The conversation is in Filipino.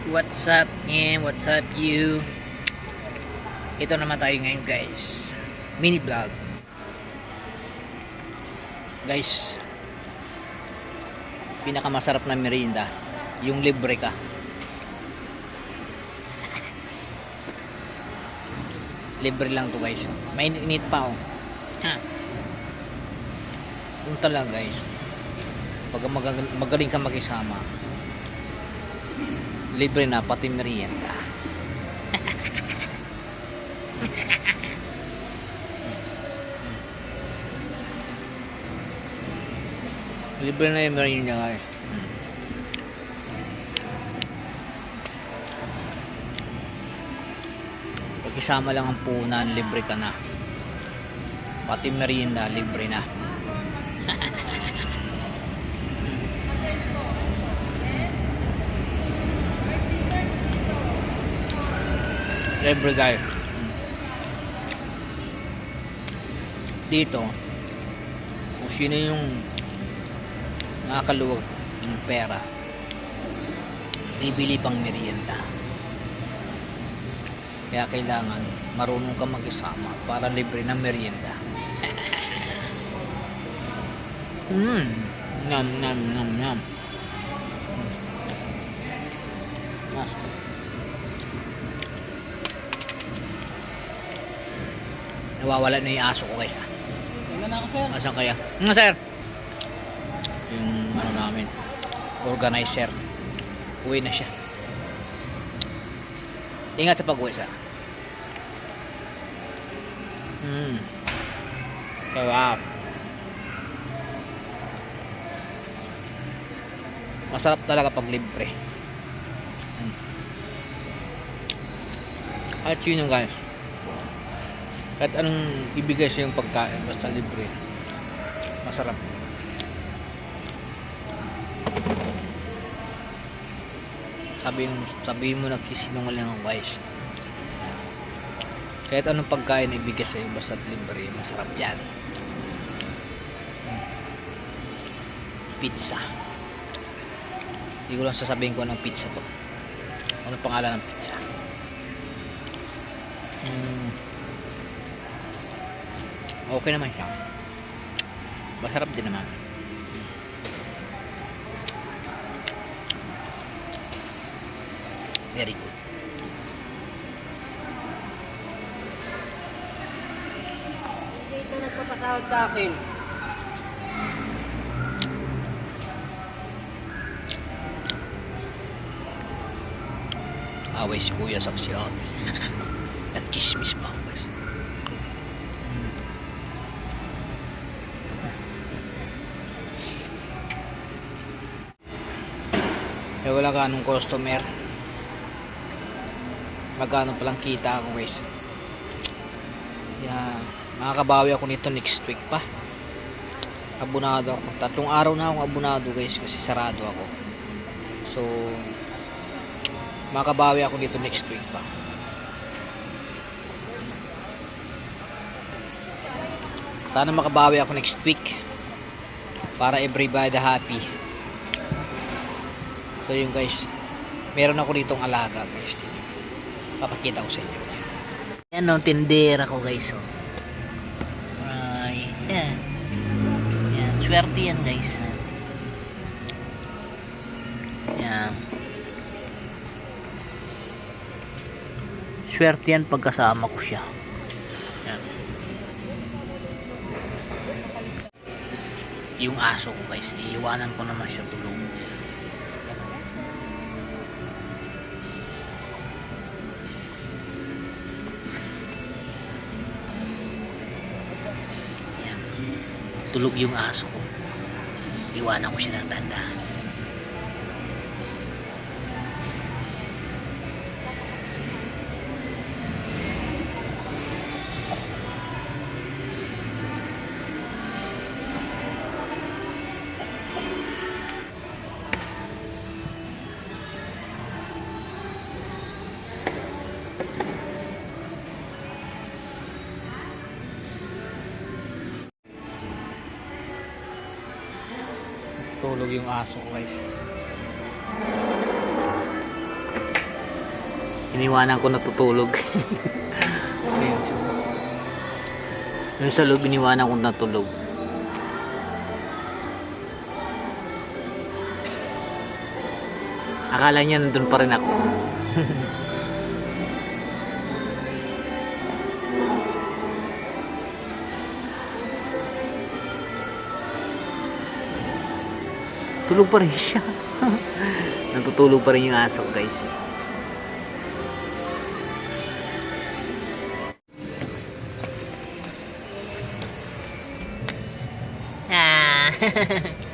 What's up, man? What's up, you? Ito naman tayo ngayon, guys. Mini vlog. Guys, pinakamasarap na merienda, yung libre ka. Libre lang to, guys. Mainit pa, oh. Ha. Yung talaga, guys. Pag magaling ka mag-isama, libre na pati merienda. Libre na yung merienda, guys. Pag isama lang ang punan, libre ka na. Pati merienda, libre na. Libre, guys. Dito, kung sino yung nakakaluwag ng pera, bibili pang merienda. Kaya kailangan marunong ka mag-isama para libre ng merienda. Nam nam nam nam. Nawawala na yung aso ko, guys. Tingnan na ako, sir. Asan kaya? Sir. Yung ano namin, organizer. Uwi na siya. Ingat sa pag-uwi, sir. Sarap. Masarap talaga pag libre. At yun yung, guys. Kahit anong ibigay siya yung pagkain, basta libre, masarap. Sabihin mo nagsisinungaling ako, guys. Kahit anong pagkain ibigay sa'yo, basta libre, masarap yan. Pizza. Hindi ko lang sasabihin ko anong pizza to. Anong pangalan ng pizza? Okay naman siya. Masarap din naman. Very good. Hindi ka nagpapasahod sa akin. Away si Kuya sa kusyon. Nag-chismis pa ako, guys. Eh, wala ka anong customer. Magkano palang kita ako, guys. Yeah, makakabawi ako nito next week pa. Abunado ako. 3 araw na akong abunado, guys, kasi sarado ako. So makakabawi ako dito next week pa. Sana makabawi ako next week para everybody happy. So yun, guys, meron ako ditong alaga, guys. Papakita ko sa inyo. Yan no, tindera ko, guys. Oh. Ay, yan. Yan, swerte yan, guys. Yan. Swerte yan pagkasama ko siya. Yan. Yung aso ko, guys, iiwanan ko naman siya tulog. Tulog yung aso ko. Iwanan ko siya ng dandahan. Tulog yung aso ko, guys. Iniwanan ko natutulog. Ayun siya. Yung sa loob, iniwanan ko natulog. Akala niya nandun pa rin ako. Tulog pa rin siya. Natutulog pa rin yung aso, guys. Ah.